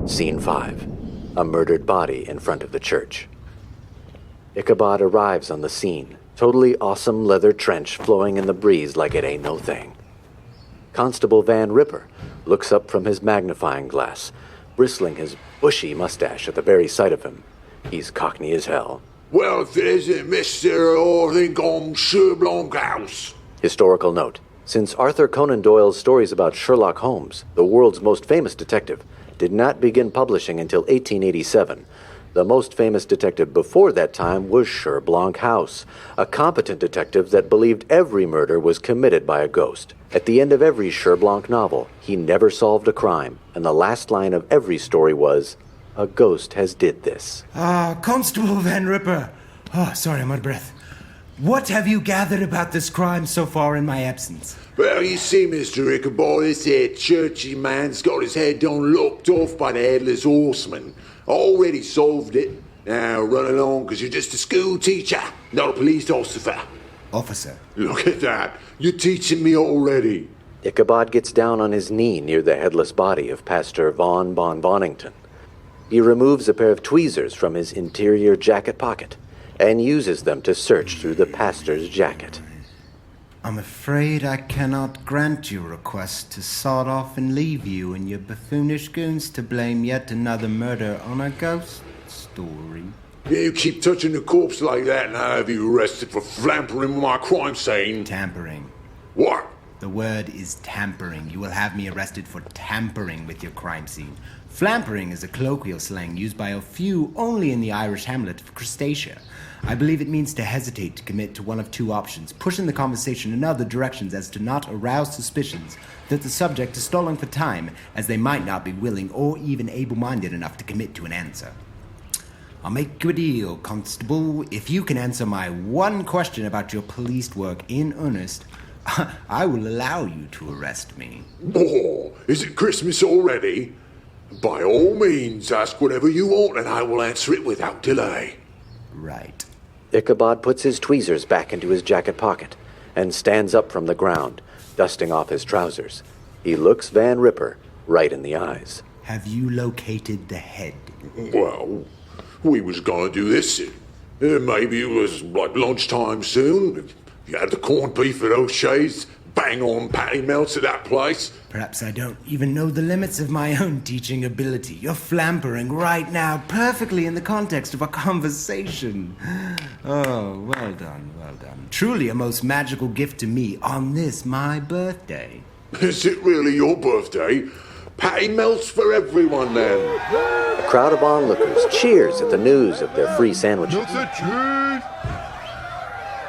Scene 5. A murdered body in front of the church. Ichabod arrives on the scene, totally awesome leather trench flowing in the breeze like it ain't no thing. Constable Van Ripper looks up from his magnifying glass, bristling his bushy mustache at the very sight of him. He's cockney as hell. Well, if it isn't Mr. Orthington Sherlock House. Historical note. Since Arthur Conan Doyle's stories about Sherlock Holmes, the world's most famous detective, did not begin publishing until 1887, the most famous detective before that time was Sherlock House, a competent detective that believed every murder was committed by a ghost. At the end of every Sherlock novel, he never solved a crime, and the last line of every story was, "A ghost has did this." Constable Van Ripper. Sorry, I'm out of breath. What have you gathered about this crime so far in my absence? Well, you see, Mr. Ichabod, this here churchy man's got his head done lopped off by the headless horseman. Already solved it. Now run along, because you're just a school teacher, not a police officer. Officer. Look at that. You're teaching me already. Ichabod gets down on his knee near the headless body of Pastor Von Bonington. He removes a pair of tweezers from his interior jacket pocket and uses them to search through the pastor's jacket. I'm afraid I cannot grant your request to sod off and leave you and your buffoonish goons to blame yet another murder on a ghost story. Yeah, you keep touching the corpse like that and I'll have you arrested for flampering with my crime scene. Tampering. What? The word is tampering. You will have me arrested for tampering with your crime scene. Flampering is a colloquial slang used by a few only in the Irish hamlet of Cristacea. I believe it means to hesitate to commit to one of two options, pushing the conversation in other directions as to not arouse suspicions that the subject is stalling for time, as they might not be willing or even able-minded enough to commit to an answer. I'll make you a deal, Constable. If you can answer my one question about your police work in earnest, I will allow you to arrest me. Oh, is it Christmas already? By all means, ask whatever you want and I will answer it without delay. Right. Ichabod puts his tweezers back into his jacket pocket and stands up from the ground, dusting off his trousers. He looks Van Ripper right in the eyes. Have you located the head? Well, we was gonna do this. Maybe it was like lunchtime soon. You had the corned beef at O'Shea's, bang on patty melts at that place. Perhaps I don't even know the limits of my own teaching ability. You're flampering right now perfectly in the context of a conversation. Oh, well done, well done. Truly a most magical gift to me on this, my birthday. Is it really your birthday? Patty melts for everyone then. A crowd of onlookers cheers at the news of their free sandwiches.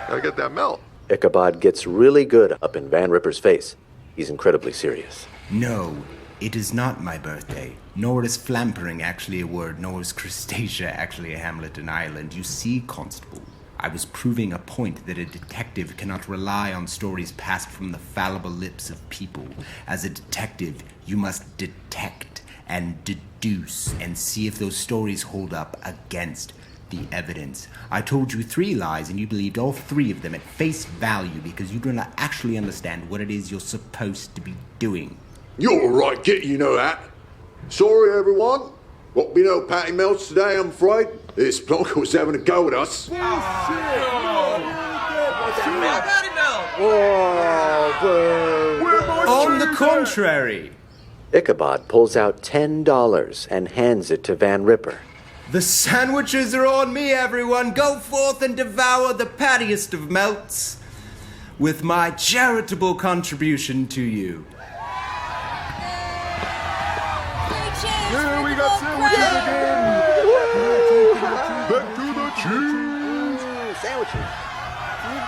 Gotta get that melt. Ichabod gets really good up in Van Ripper's face. He's incredibly serious. No, it is not my birthday. Nor is flampering actually a word, nor is Cristacea actually a hamlet in Ireland. You see, Constable, I was proving a point that a detective cannot rely on stories passed from the fallible lips of people. As a detective, you must detect and deduce and see if those stories hold up against the evidence. I told you 3 lies and you believed all 3 of them at face value because you do not actually understand what it is you're supposed to be doing. You're a right git, you know that. Sorry, everyone. Won't be no patty melts today, I'm afraid. This plonker was having a go at us. On the contrary, Ichabod pulls out $10 and hands it to Van Ripper. the sandwiches are on me, everyone. Go forth and devour the pattiest of melts with my charitable contribution to you. Yeah, we got sandwiches again. Back to the cheese. Sandwiches.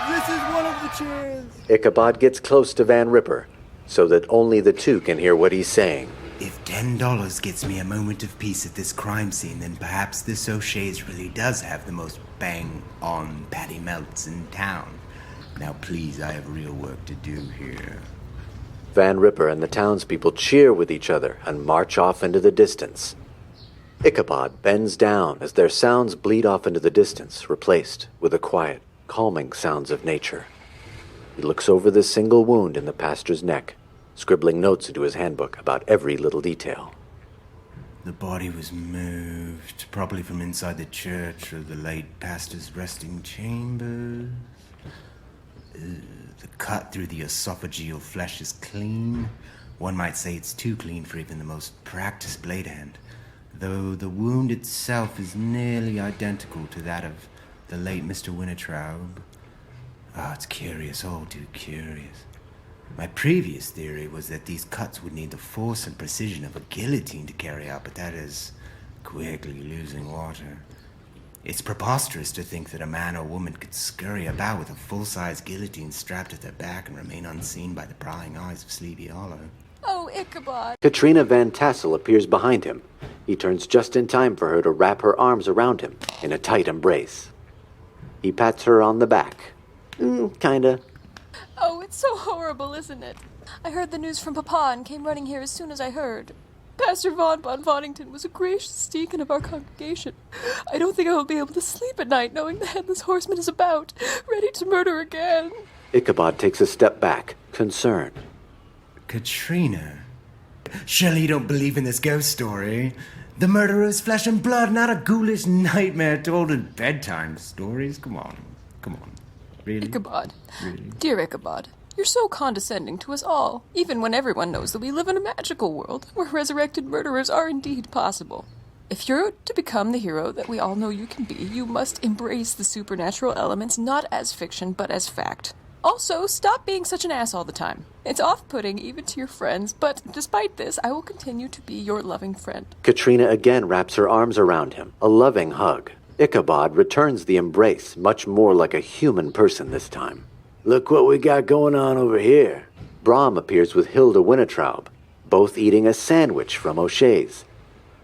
This is one of the cheers. Ichabod gets close to Van Ripper so that only the two can hear what he's saying. If $10 gets me a moment of peace at this crime scene, then perhaps this O'Shea's really does have the most bang-on patty melts in town. Now please, I have real work to do here. Van Ripper and the townspeople cheer with each other and march off into the distance. Ichabod bends down as their sounds bleed off into the distance, replaced with the quiet, calming sounds of nature. He looks over the single wound in the pastor's neck, scribbling notes into his handbook about every little detail. The body was moved, probably from inside the church or the late pastor's resting chambers. The cut through the esophageal flesh is clean. One might say it's too clean for even the most practiced blade hand, though the wound itself is nearly identical to that of the late Mr. Wintertraub. It's curious, all too curious. My previous theory was that these cuts would need the force and precision of a guillotine to carry out, but that is quickly losing water. It's preposterous to think that a man or woman could scurry about with a full-size guillotine strapped at their back and remain unseen by the prying eyes of Sleepy Hollow. Oh, Ichabod. Katrina Van Tassel appears behind him. He turns just in time for her to wrap her arms around him in a tight embrace. He pats her on the back. Kinda. Oh, it's so horrible, isn't it? I heard the news from Papa and came running here as soon as I heard. Pastor Von Bonfontington was a gracious deacon of our congregation. I don't think I will be able to sleep at night knowing the Headless Horseman is about, ready to murder again. Ichabod takes a step back, concerned. Katrina, surely you don't believe in this ghost story? The murderer is flesh and blood, not a ghoulish nightmare told in bedtime stories. Come on. Really? Ichabod. Really? Dear Ichabod, you're so condescending to us all, even when everyone knows that we live in a magical world where resurrected murderers are indeed possible. If you're to become the hero that we all know you can be, you must embrace the supernatural elements not as fiction, but as fact. Also, stop being such an ass all the time. It's off-putting even to your friends, but despite this, I will continue to be your loving friend. Katrina again wraps her arms around him, a loving hug. Ichabod returns the embrace, much more like a human person this time. Look what we got going on over here. Brom appears with Hilda Wintertraub, both eating a sandwich from O'Shea's.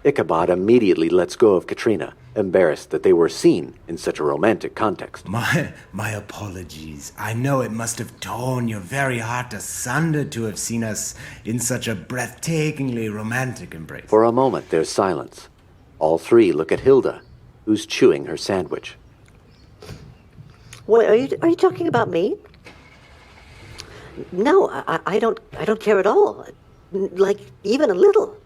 Ichabod immediately lets go of Katrina, embarrassed that they were seen in such a romantic context. My apologies. I know it must have torn your very heart asunder to have seen us in such a breathtakingly romantic embrace. For a moment, there's silence. All three look at Hilda, who's chewing her sandwich. Wait, are you talking about me? No, I don't care at all. Like, even a little.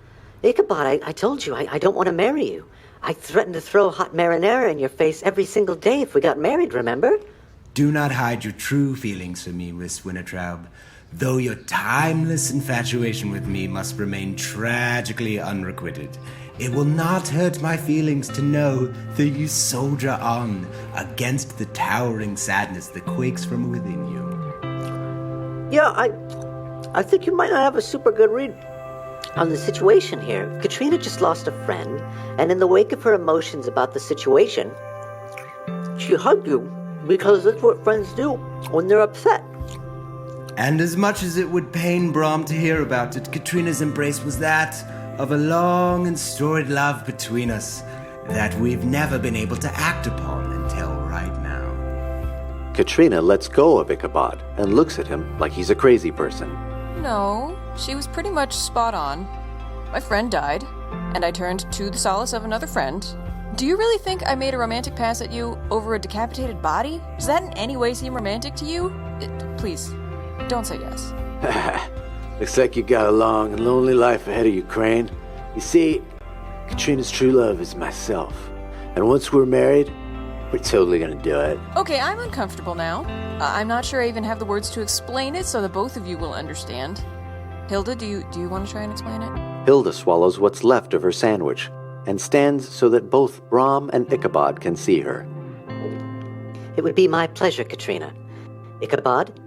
Ichabod, I told you, I don't want to marry you. I threatened to throw hot marinara in your face every single day if we got married, remember? Do not hide your true feelings from me, Miss Wintertraub, though your timeless infatuation with me must remain tragically unrequited. It will not hurt my feelings to know that you soldier on against the towering sadness that quakes from within you. Yeah, I think you might not have a super good read on the situation here. Katrina just lost a friend, and in the wake of her emotions about the situation, she hugged you because that's what friends do when they're upset. And as much as it would pain Brom to hear about it, Katrina's embrace was that of a long and storied love between us that we've never been able to act upon until right now. Katrina lets go of Ichabod and looks at him like he's a crazy person. No, she was pretty much spot on. My friend died, and I turned to the solace of another friend. Do you really think I made a romantic pass at you over a decapitated body? Does that in any way seem romantic to you? Please, don't say yes. Looks like you got a long and lonely life ahead of you, Crane. You see, Katrina's true love is myself. And once we're married, we're totally gonna do it. Okay, I'm uncomfortable now. I'm not sure I even have the words to explain it so that both of you will understand. Hilda, do you want to try and explain it? Hilda swallows what's left of her sandwich and stands so that both Brom and Ichabod can see her. It would be my pleasure, Katrina. Ichabod,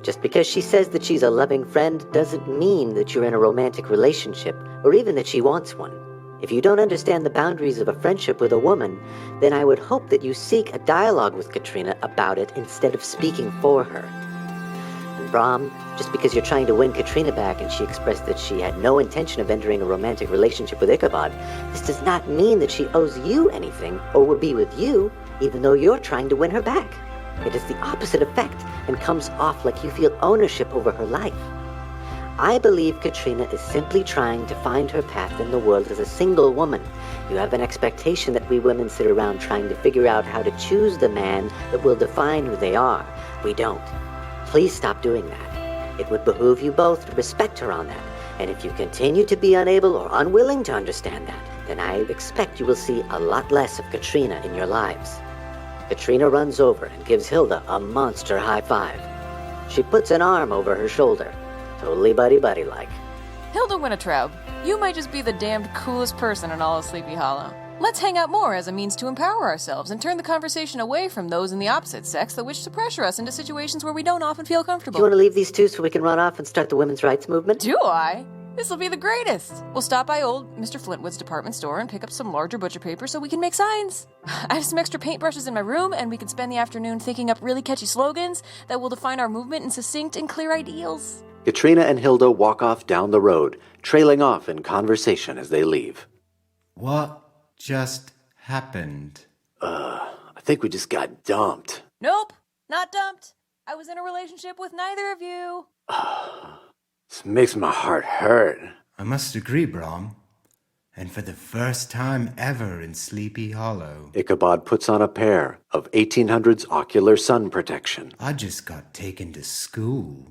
just because she says that she's a loving friend doesn't mean that you're in a romantic relationship, or even that she wants one. If you don't understand the boundaries of a friendship with a woman, then I would hope that you seek a dialogue with Katrina about it instead of speaking for her. And Brom, just because you're trying to win Katrina back and she expressed that she had no intention of entering a romantic relationship with Ichabod, this does not mean that she owes you anything or will be with you, even though you're trying to win her back. It has the opposite effect and comes off like you feel ownership over her life. I believe Katrina is simply trying to find her path in the world as a single woman. You have an expectation that we women sit around trying to figure out how to choose the man that will define who they are. We don't. Please stop doing that. It would behoove you both to respect her on that. And if you continue to be unable or unwilling to understand that, then I expect you will see a lot less of Katrina in your lives. Katrina runs over and gives Hilda a monster high five. She puts an arm over her shoulder, totally buddy-buddy-like. Hilda Wintertraub, you might just be the damned coolest person in all of Sleepy Hollow. Let's hang out more as a means to empower ourselves and turn the conversation away from those in the opposite sex that wish to pressure us into situations where we don't often feel Do comfortable. you want to leave these two so we can run off and start the women's rights movement? Do I? This'll be the greatest. We'll stop by old Mr. Flintwood's department store and pick up some larger butcher paper so we can make signs. I have some extra paintbrushes in my room, and we can spend the afternoon thinking up really catchy slogans that will define our movement in succinct and clear ideals. Katrina and Hilda walk off down the road, trailing off in conversation as they leave. What just happened? I think we just got dumped. Nope, not dumped. I was in a relationship with neither of you. This makes my heart hurt. I must agree, Brom. And for the first time ever in Sleepy Hollow, Ichabod puts on a pair of 1800s ocular sun protection. I just got taken to school.